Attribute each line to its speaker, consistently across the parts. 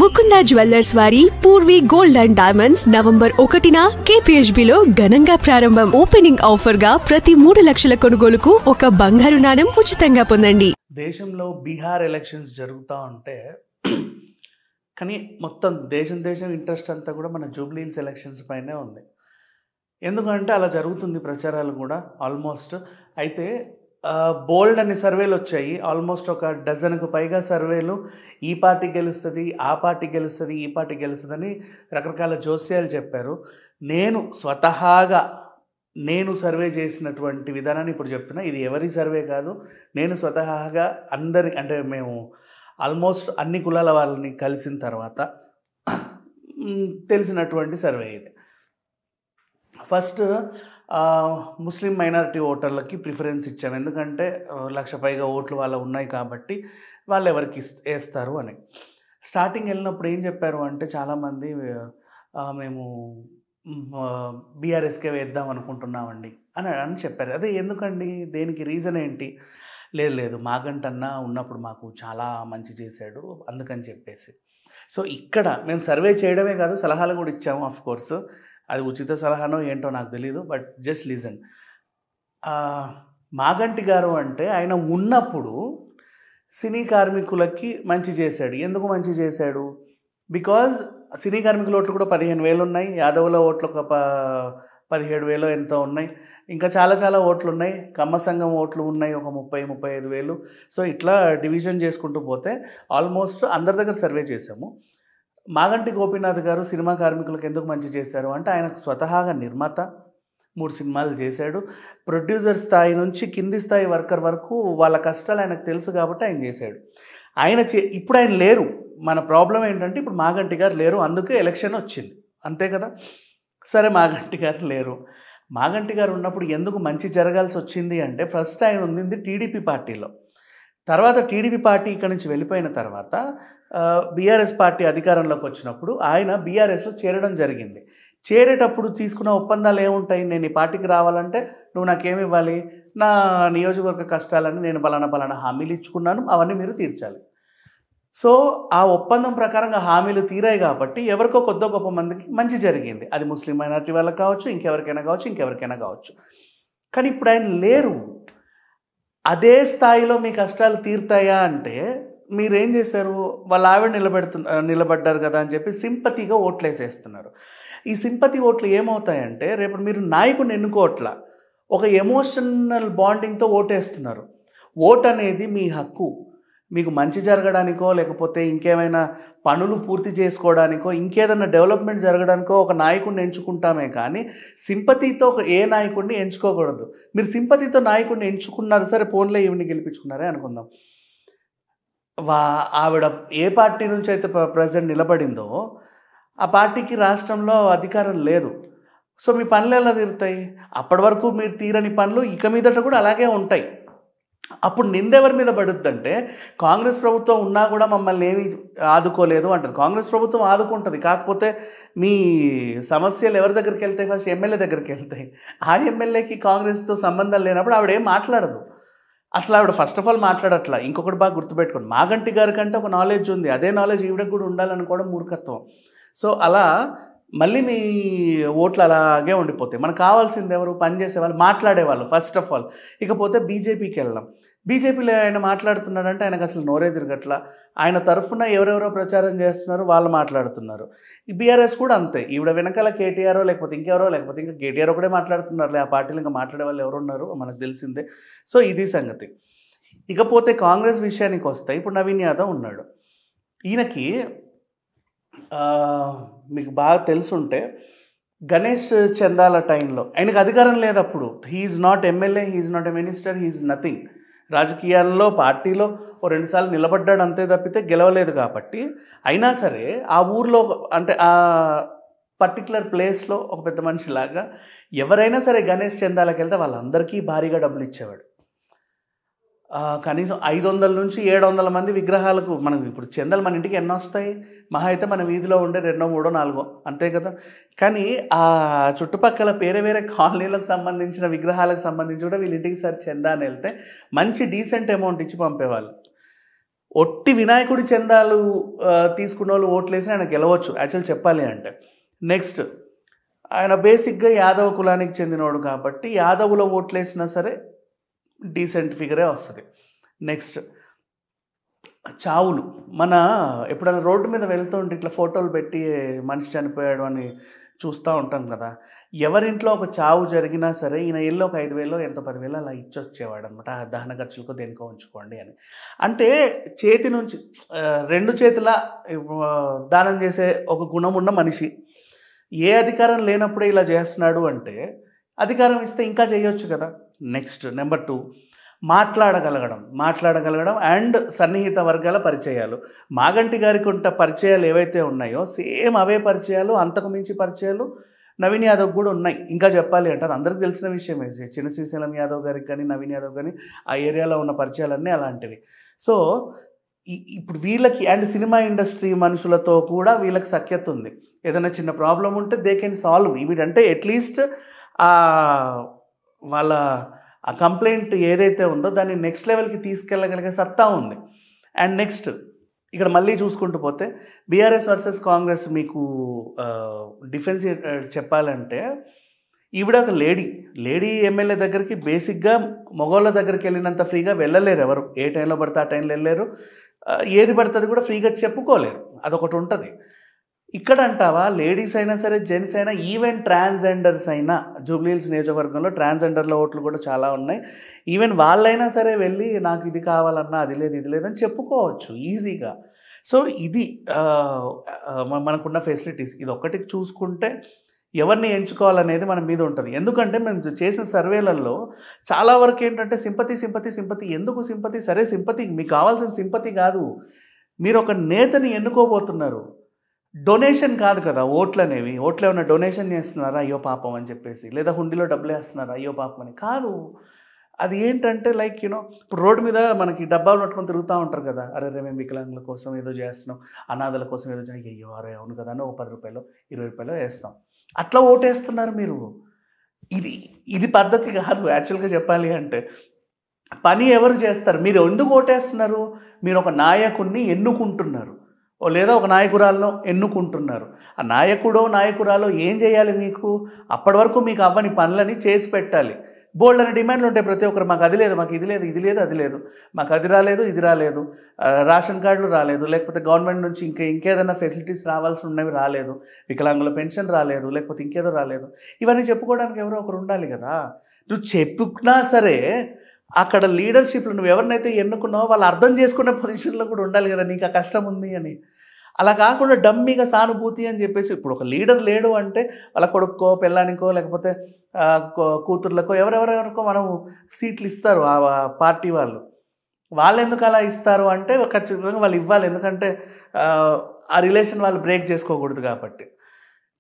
Speaker 1: Mukunda jewellers వారి Purvi gold and diamonds November 1న KPHBలో ఘనంగా ప్రారంభం. ఓపెనింగ్ ఆఫర్ గా ప్రతి 3 లక్షల కొనుగోలుకు ఒక బంగారు నాణెం ఉచితంగా పొందండి.
Speaker 2: దేశంలో బీహార్ ఎలక్షన్స్ జరుగుతూ ఉంటే కానీ మొత్తం దేశం ఇంట్రెస్ట్ అంతా కూడా మన జూబ్లీ హిల్స్ ఎలక్షన్స్ పైనే ఉంది. ఎందుకంటే అలా జరుగుతుంది ప్రచారాలు కూడా ఆల్మోస్ట్. అయితే బోల్డ్ అన్ని సర్వేలు వచ్చాయి. ఆల్మోస్ట్ ఒక డజన్కు పైగా సర్వేలు ఈ పార్టీ గెలుస్తుంది, ఆ పార్టీ గెలుస్తుంది, ఈ పార్టీ గెలుస్తుందని రకరకాల జోస్యాలు చెప్పారు. నేను సర్వే చేసినటువంటి విధానాన్ని ఇప్పుడు చెప్తున్నా. ఇది ఎవరి సర్వే కాదు, నేను స్వతహాగా అంటే మేము ఆల్మోస్ట్ అన్ని కులాల వాళ్ళని కలిసిన తర్వాత తెలిసినటువంటి సర్వే ఇది. ఫస్ట్ ముస్లిం మైనారిటీ ఓటర్లకి ప్రిఫరెన్స్ ఇచ్చాము. ఎందుకంటే 1,00,000 పైగా ఓట్లు వాళ్ళ ఉన్నాయి కాబట్టి వాళ్ళు ఎవరికి వేస్తారు అని. స్టార్టింగ్ వెళ్ళినప్పుడు ఏం చెప్పారు అంటే చాలామంది మేము బీఆర్ఎస్కే వేద్దాం అనుకుంటున్నామండి అని చెప్పారు. అదే ఎందుకండి, దేనికి రీజన్ ఏంటి? లేదు మాగంటన్న ఉన్నప్పుడు మాకు చాలా మంచి చేశాడు అందుకని చెప్పేసి. సో ఇక్కడ మేము సర్వే చేయడమే కాదు, సలహాలు కూడా ఇచ్చాము. ఆఫ్ కోర్స్ అది ఉచిత సలహానో ఏంటో నాకు తెలియదు, బట్ జస్ట్ లిజన్. మాగంటి గారు అంటే ఆయన ఉన్నప్పుడు సినీ కార్మికులకి మంచి చేశాడు. ఎందుకు మంచి చేశాడు? బికాజ్ సినీ కార్మికుల ఓట్లు కూడా 15,000 ఉన్నాయి, యాదవుల ఓట్లు ఒక 17,000 ఎంతో ఉన్నాయి, ఇంకా చాలా ఓట్లు ఉన్నాయి, కమ్మ సంఘం ఓట్లు ఉన్నాయి ఒక 30,000-35,000. సో ఇట్లా డివిజన్ చేసుకుంటూ పోతే ఆల్మోస్ట్ అందరి దగ్గర సర్వే చేశాము. మాగంటి గోపీనాథ్ గారు సినిమా కార్మికులకు ఎందుకు మంచి చేశారు అంటే ఆయనకు స్వతహాగా నిర్మాత, 3 సినిమాలు చేశాడు. ప్రొడ్యూసర్ స్థాయి నుంచి కింది స్థాయి వర్కర్ వరకు వాళ్ళ కష్టాలు ఆయనకు తెలుసు కాబట్టి ఆయన చేశాడు. ఇప్పుడు ఆయన లేరు. మన ప్రాబ్లం ఏంటంటే ఇప్పుడు మాగంటి గారు లేరు, అందుకే ఎలక్షన్ వచ్చింది, అంతే కదా. సరే మాగంటి గారు లేరు. మాగంటి గారు ఉన్నప్పుడు ఎందుకు మంచి జరగాల్సి వచ్చింది అంటే ఫస్ట్ ఆయన ఉంది టీడీపీ పార్టీలో. తర్వాత టీడీపీ పార్టీ ఇక్కడ నుంచి వెళ్ళిపోయిన తర్వాత బీఆర్ఎస్ పార్టీ అధికారంలోకి వచ్చినప్పుడు ఆయన బీఆర్ఎస్లో చేరడం జరిగింది. చేరేటప్పుడు తీసుకున్న ఒప్పందాలు ఏముంటాయి? నేను ఈ పార్టీకి రావాలంటే నువ్వు నాకేమి ఇవ్వాలి, నా నియోజకవర్గ కష్టాలని నేను పలానా హామీలు ఇచ్చుకున్నాను, అవన్నీ మీరు తీర్చాలి. సో ఆ ఒప్పందం ప్రకారంగా హామీలు తీరాయి కాబట్టి ఎవరికో కొద్ది గొప్ప మందికి మంచి జరిగింది. అది ముస్లిం మైనారిటీ వాళ్ళకి కావచ్చు, ఇంకెవరికైనా కావచ్చు. కానీ ఇప్పుడు ఆయన లేరు. అదే స్థాయిలో మీ కష్టాలు తీరుతాయా అంటే మీరేం చేశారు? వాళ్ళ ఆవిడ నిలబడ్డారు కదా అని చెప్పి సింపతిగా ఓట్లు వేసేస్తున్నారు. ఈ సింపతి ఓట్లు ఏమవుతాయంటే రేపు మీరు నాయకుడిని ఎన్నుకోవట్లా, ఒక ఎమోషనల్ బాండింగ్తో ఓటేస్తున్నారు. ఓట్ అనేది మీ హక్కు. మీకు మంచి జరగడానికో లేకపోతే ఇంకేమైనా పనులు పూర్తి చేసుకోవడానికో ఇంకేదైనా డెవలప్మెంట్ జరగడానికో ఒక నాయకుడిని ఎంచుకుంటామే కానీ సింపతితో ఏ నాయకుడిని ఎంచుకోకూడదు. మీరు సింపతితో నాయకుడిని ఎంచుకున్నారు, సరే ఫోన్లో ఈవిని గెలిపించుకున్నారే అనుకుందాం. ఆవిడ ఏ పార్టీ నుంచి అయితే ప్రెసిడెంట్ నిలబడిందో ఆ పార్టీకి రాష్ట్రంలో అధికారం లేదు. సో మీ పనులు ఎలా తీరుతాయి? అప్పటి వరకు మీరు తీరని పనులు ఇక మీదట కూడా అలాగే ఉంటాయి. అప్పుడు నిందెవరి మీద పడుద్దంటే కాంగ్రెస్ ప్రభుత్వం ఉన్నా కూడా మమ్మల్ని ఏమీ ఆదుకోలేదు అంటారు. కాంగ్రెస్ ప్రభుత్వం ఆదుకుంటుంది, కాకపోతే మీ సమస్యలు ఎవరి దగ్గరికి వెళ్తాయి? ఫస్ట్ ఎమ్మెల్యే దగ్గరికి వెళ్తాయి. ఆ ఎమ్మెల్యేకి కాంగ్రెస్తో సంబంధం లేనప్పుడు ఆవిడ ఏం మాట్లాడదు. అసలు ఆవిడ ఫస్ట్ ఆఫ్ ఆల్ మాట్లాడట్లా. ఇంకొకటి బాగా గుర్తుపెట్టుకోండి, మాగంటి గారి కంటే ఒక నాలెడ్జ్ ఉంది, అదే నాలెడ్జ్ ఈవిడకి కూడా ఉండాలనుకోవడం మూర్ఖత్వం. సో అలా మళ్ళీ మీ ఓట్లు అలాగే ఉండిపోతాయి. మనకు కావాల్సింది ఎవరు? పనిచేసేవాళ్ళు, మాట్లాడేవాళ్ళు ఫస్ట్ ఆఫ్ ఆల్. ఇకపోతే బీజేపీకి వెళ్దాం. బీజేపీలో ఆయన మాట్లాడుతున్నాడంటే ఆయనకు అసలు నోరే తిరగట్లా. ఆయన తరఫున ఎవరెవరో ప్రచారం చేస్తున్నారు, వాళ్ళు మాట్లాడుతున్నారు. ఈ బీఆర్ఎస్ కూడా అంతే. ఈవిడ వెనకాల కేటీఆరో లేకపోతే ఇంకెవరో, లేకపోతే ఇంకా కేటీఆర్ ఒకటే మాట్లాడుతున్నారు. ఆ పార్టీలు ఇంకా మాట్లాడే వాళ్ళు ఎవరున్నారు మనకు తెలిసిందే. సో ఇది సంగతి. ఇకపోతే కాంగ్రెస్ విషయానికి వస్తే ఇప్పుడు నవీన్ యాదవ్ ఉన్నాడు. ఈయనకి మీకు బాగా తెలుసుంటే గణేష్ చందాల టైంలో ఆయనకు అధికారం లేదు. అప్పుడు he's not MLA, he's not a minister, he's nothing. రాజకీయాల్లో పార్టీలో 2 సార్లు నిలబడ్డాడు అంతే తప్పితే గెలవలేదు. కాబట్టి అయినా సరే ఆ ఊర్లో అంటే ఆ పర్టికులర్ ప్లేస్లో ఒక పెద్ద మనిషిలాగా ఎవరైనా సరే గణేష్ చందాలకు వెళ్తే వాళ్ళందరికీ భారీగా డబ్బులు ఇచ్చేవాడు. కనీసం 500 నుంచి 700 మంది విగ్రహాలకు. మనం ఇప్పుడు చందాలు మన ఇంటికి ఎన్నో వస్తాయి? మహా అయితే మన వీధిలో ఉండే 2, 3, 4 అంతే కదా. కానీ ఆ చుట్టుపక్కల వేరే కాలనీలకు సంబంధించిన విగ్రహాలకు సంబంధించి కూడా వీళ్ళ ఇంటికి సరే చందా అని వెళ్తే మంచి డీసెంట్ అమౌంట్ ఇచ్చి పంపేవాళ్ళు. ఒట్టి వినాయకుడి చందాలు తీసుకున్న వాళ్ళు ఓట్లేసి ఆయన గెలవచ్చు యాక్చువల్ చెప్పాలి అంటే. నెక్స్ట్, ఆయన బేసిక్గా యాదవ కులానికి చెందినవాడు కాబట్టి యాదవుల ఓట్లేసినా సరే డీసెంట్ ఫిగరే వస్తుంది. నెక్స్ట్, చావులు. మన ఎప్పుడైనా రోడ్డు మీద వెళ్తూ ఉంటే ఇట్లా ఫోటోలు పెట్టి మనిషి చనిపోయాడు అని చూస్తూ ఉంటాం కదా. ఎవరింట్లో ఒక చావు జరిగినా సరే ఈయన ఇల్లు ఒక 5,000 ఎంత 10,000 అలా ఇచ్చొచ్చేవాడు అనమాట, దహన ఖర్చులకు దేనికో ఉంచుకోండి అని. అంటే చేతి నుంచి 2 చేతుల దానం చేసే ఒక గుణం ఉన్న మనిషి ఏ అధికారం లేనప్పుడే ఇలా చేస్తున్నాడు అంటే అధికారం ఇస్తే ఇంకా చేయొచ్చు కదా. నెక్స్ట్, నెంబర్ 2, మాట్లాడగలగడం అండ్ సన్నిహిత వర్గాల పరిచయాలు. మాగంటి గారికి ఉంటే పరిచయాలు ఏవైతే ఉన్నాయో సేమ్ అవే పరిచయాలు, అంతకు మించి పరిచయాలు నవీన్ యాదవ్ కూడా ఉన్నాయి. ఇంకా చెప్పాలి అంటే అది అందరికీ తెలిసిన విషయమే. చిన్న శ్రీశైలం యాదవ్ గారికి కానీ నవీన్ యాదవ్ కానీ ఆ ఏరియాలో ఉన్న పరిచయాలన్నీ అలాంటివి. సో ఇప్పుడు వీళ్ళకి అండ్ సినిమా ఇండస్ట్రీ మనుషులతో కూడా వీళ్ళకి సఖ్యత ఉంది. ఏదైనా చిన్న ప్రాబ్లం ఉంటే దే కెన్ సాల్వ్ ఇమీడియట్, అంటే అట్లీస్ట్ వాళ్ళ ఆ కంప్లైంట్ ఏదైతే ఉందో దాన్ని నెక్స్ట్ లెవెల్కి తీసుకెళ్ళగలిగే సత్తా ఉంది. అండ్ నెక్స్ట్, ఇక్కడ మళ్ళీ చూసుకుంటూ పోతే బీఆర్ఎస్ వర్సెస్ కాంగ్రెస్ మీకు డిఫెన్స్ చెప్పాలంటే ఈవిడ ఒక లేడీ ఎమ్మెల్యే దగ్గరికి బేసిక్గా మగవాళ్ళ దగ్గరికి వెళ్ళినంత ఫ్రీగా వెళ్ళలేరు ఎవరు. ఏ టైంలో పడితే ఆ టైంలో వెళ్ళలేరు, ఏది పడుతుంది కూడా ఫ్రీగా చెప్పుకోలేరు, అదొకటి ఉంటుంది. ఇక్కడ అంటావా లేడీస్ అయినా సరే జెంట్స్ అయినా ఈవెన్ ట్రాన్స్జెండర్స్ అయినా జూబ్లీహిల్స్ నియోజకవర్గంలో ట్రాన్స్జెండర్ల ఓట్లు కూడా చాలా ఉన్నాయి. ఈవెన్ వాళ్ళైనా సరే వెళ్ళి నాకు ఇది కావాలన్నా అది లేదు ఇది లేదని చెప్పుకోవచ్చు ఈజీగా. సో ఇది మనకున్న ఫెసిలిటీస్. ఇది ఒక్కటి చూసుకుంటే ఎవరిని ఎంచుకోవాలనేది మన మీద ఉంటుంది. ఎందుకంటే మేము చేసిన సర్వేలలో చాలా వరకు ఏంటంటే సింపతి. ఎందుకు సింపతి? సరే సింపతి, మీకు కావాల్సిన సింపతి కాదు, మీరు ఒక నేతని ఎన్నుకోబోతున్నారు, డొనేషన్ కాదు కదా ఓట్లు అనేవి. ఓట్లు ఏమైనా డొనేషన్ చేస్తున్నారా అయ్యో పాపం అని చెప్పేసి, లేదా హుండీలో డబ్బులు వేస్తున్నారా అయ్యో పాపం అని కాదు. అది ఏంటంటే లైక్ ఇప్పుడు రోడ్డు మీద మనకి డబ్బాలు పట్టుకొని తిరుగుతూ ఉంటారు కదా, అరే మేము వికలాంగుల కోసం ఏదో చేస్తున్నాం, అనాథల కోసం ఏదో అయ్యో అరే అవును కదా అని 10 రూపాయలు 20 రూపాయలు వేస్తాం, అట్లా ఓటేస్తున్నారు మీరు. ఇది పద్ధతి కాదు యాక్చువల్గా చెప్పాలి అంటే. పని ఎవరు చేస్తారు? మీరు ఎందుకు ఓటేస్తున్నారు? మీరు ఒక నాయకుడిని ఎన్నుకుంటున్నారు, లేదా ఒక నాయకురాలను ఎన్నుకుంటున్నారు. ఆ నాయకురాలో ఏం చేయాలి? మీకు అప్పటి వరకు మీకు అవ్వని పనులని చేసి పెట్టాలి. బోల్డ్ అనే డిమాండ్లు ఉంటాయి ప్రతి ఒక్కరు, మాకు అది లేదు, మాకు ఇది లేదు, అది లేదు, మాకు అది రాలేదు, ఇది రాలేదు, రేషన్ కార్డులు రాలేదు, లేకపోతే గవర్నమెంట్ నుంచి ఇంకేదైనా ఫెసిలిటీస్ రావాల్సి ఉన్నవి రాలేదు, వికలాంగుల పెన్షన్ రాలేదు, లేకపోతే ఇంకేదో రాలేదు. ఇవన్నీ చెప్పుకోవడానికి ఎవరో ఒకరు ఉండాలి కదా. నువ్వు చెప్పుకున్నా సరే అక్కడ లీడర్షిప్లో నువ్వు ఎవరినైతే ఎన్నుకున్నావో వాళ్ళు అర్థం చేసుకునే పొజిషన్లో కూడా ఉండాలి కదా నీకు ఆ కష్టం ఉంది అని. అలా కాకుండా డమ్మీగా సానుభూతి అని చెప్పేసి, ఇప్పుడు ఒక లీడర్ లేడు అంటే వాళ్ళ కొడుక్కో పెళ్ళానికో లేకపోతే కూతుర్లకో ఎవరెవరికో మనం సీట్లు ఇస్తారు ఆ పార్టీ వాళ్ళు ఎందుకు అలా ఇస్తారు అంటే ఖచ్చితంగా వాళ్ళు ఇవ్వాలి, ఎందుకంటే ఆ రిలేషన్ వాళ్ళు బ్రేక్ చేసుకోకూడదు కాబట్టి.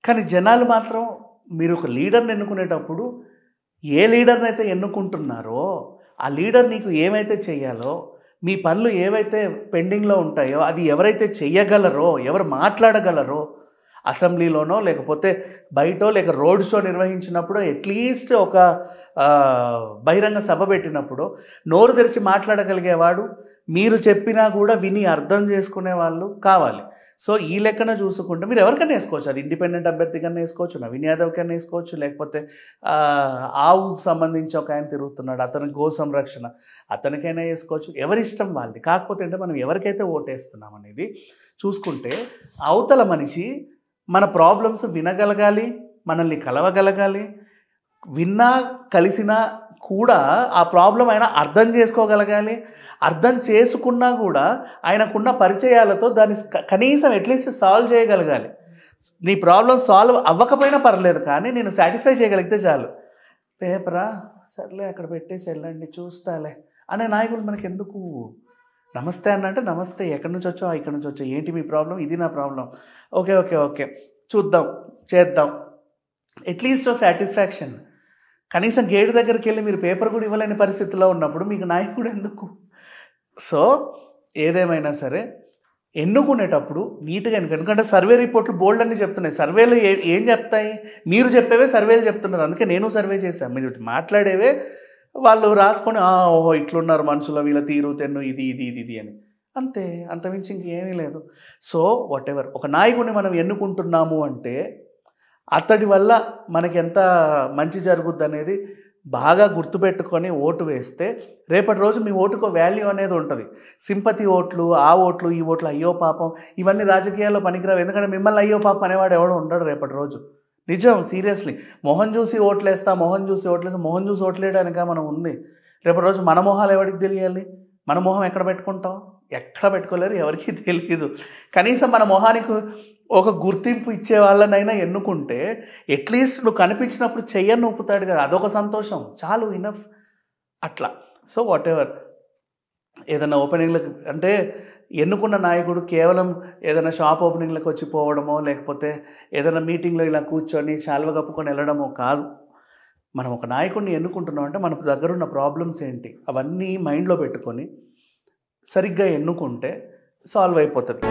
Speaker 2: కానీ జనాలు మాత్రం మీరు ఒక లీడర్ని ఎన్నుకునేటప్పుడు ఏ లీడర్ని అయితే ఎన్నుకుంటున్నారో ఆ లీడర్ నీకు ఏమైతే చెయ్యాలో, మీ పనులు ఏవైతే పెండింగ్లో ఉంటాయో అది ఎవరైతే చెయ్యగలరో, ఎవరు మాట్లాడగలరో అసెంబ్లీలోనో లేకపోతే బయటో లేక రోడ్ షో నిర్వహించినప్పుడు అట్లీస్ట్ ఒక బహిరంగ సభ పెట్టినప్పుడు నోరు తెరిచి మాట్లాడగలిగేవాడు, మీరు చెప్పినా కూడా విని అర్థం చేసుకునే వాళ్ళు కావాలి. సో ఈ లెక్కన చూసుకుంటే మీరు ఎవరికైనా వేసుకోవచ్చు, అది ఇండిపెండెంట్ అభ్యర్థి కన్నా వేసుకోవచ్చు, నవీన్ యాదవ్ కన్నా వేసుకోవచ్చు, లేకపోతే ఆవుకు సంబంధించి ఒక ఆయన తిరుగుతున్నాడు అతని గో సంరక్షణ అతనికైనా వేసుకోవచ్చు, ఎవరిష్టం వాళ్ళది. కాకపోతే అంటే మనం ఎవరికైతే ఓటేస్తున్నాం అనేది చూసుకుంటే అవతల మనిషి మన ప్రాబ్లమ్స్ వినగలగాలి, మనల్ని కలవగలగాలి, విన్నా కలిసినా కూడా ఆ ప్రాబ్లం ఆయన అర్థం చేసుకోగలగాలి, అర్థం చేసుకున్నా కూడా ఆయనకున్న పరిచయాలతో దాన్ని కనీసం అట్లీస్ట్ సాల్వ్ చేయగలగాలి. నీ ప్రాబ్లం సాల్వ్ అవ్వకపోయినా పర్లేదు కానీ నేను సాటిస్ఫై చేయగలిగితే చాలు. పేపరా సర్లే అక్కడ పెట్టేసి వెళ్ళండి చూస్తాలే అనే నాయకులు మనకి ఎందుకు? నమస్తే అన్నంటే నమస్తే, ఎక్కడి నుంచి వచ్చావు, ఇక్కడి నుంచి వచ్చావు, ఏంటి మీ ప్రాబ్లం, ఇది నా ప్రాబ్లం, ఓకే ఓకే ఓకే చూద్దాం చేద్దాం, అట్లీస్ట్ సాటిస్ఫాక్షన్. కనీసం గేటు దగ్గరికి వెళ్ళి మీరు పేపర్ కూడా ఇవ్వలేని పరిస్థితిలో ఉన్నప్పుడు మీకు నాయకుడు ఎందుకు? సో ఏదేమైనా సరే ఎన్నుకునేటప్పుడు నీట్గా ఎందుకంటే సర్వే రిపోర్ట్లు బోల్డ్ అన్నీ చెప్తున్నాయి. సర్వేలు ఏం చెప్తాయి? మీరు చెప్పేవే సర్వేలు చెప్తున్నారు. అందుకే నేను సర్వే చేశాను. మీరు మాట్లాడేవే వాళ్ళు రాసుకొని ఓహో ఇట్లున్నారు మనుషులు, వీళ్ళ తీరు తెన్ను ఇది ఇది ఇది ఇది అని. అంతే, అంతమించి ఇంకేమీ లేదు. సో వాట్ ఎవర్, ఒక నాయకుడిని మనం ఎన్నుకుంటున్నాము అంటే అతడి వల్ల మనకి ఎంత మంచి జరుగుద్ది అనేది బాగా గుర్తుపెట్టుకొని ఓటు వేస్తే రేపటి రోజు మీ ఓటుకు వాల్యూ అనేది ఉంటుంది. సింపతి ఓట్లు, ఆ ఓట్లు, ఈ ఓట్లు, అయ్యో పాపం, ఇవన్నీ రాజకీయాల్లో పనికిరావు. ఎందుకంటే మిమ్మల్ని అయ్యో పాపం అనేవాడు ఎవడో ఉండడు రేపటి రోజు. నిజం, సీరియస్లీ. మొహం చూసి ఓట్లేస్తా, మొహం చూసి ఓట్లేయడానిక మనం ఉంది. రేపటి రోజు మన మొహాలు ఎవరికి తెలియాలి? మన మొహం ఎక్కడ పెట్టుకుంటాం? ఎక్కడ పెట్టుకోలేరు, ఎవరికీ తెలియదు. కనీసం మన మొహానికి ఒక గుర్తింపు ఇచ్చే వాళ్ళనైనా ఎన్నుకుంటే అట్లీస్ట్ నువ్వు కనిపించినప్పుడు చెయ్యని ఊపుతాడు కదా, అదొక సంతోషం చాలు, ఇనఫ్. అట్లా. సో వాట్ ఎవర్, ఏదైనా ఓపెనింగ్లకు అంటే ఎన్నుకున్న నాయకుడు కేవలం ఏదైనా షాప్ ఓపెనింగ్లకు వచ్చి పోవడమో, లేకపోతే ఏదైనా మీటింగ్లో ఇలా కూర్చొని శాల్వ కప్పుకొని వెళ్ళడమో కాదు. మనం ఒక నాయకుడిని ఎన్నుకుంటున్నాం అంటే మన దగ్గర ఉన్న ప్రాబ్లమ్స్ ఏంటి అవన్నీ మైండ్లో పెట్టుకొని సరిగ్గా ఎన్నుకుంటే సాల్వ్ అయిపోతుంది.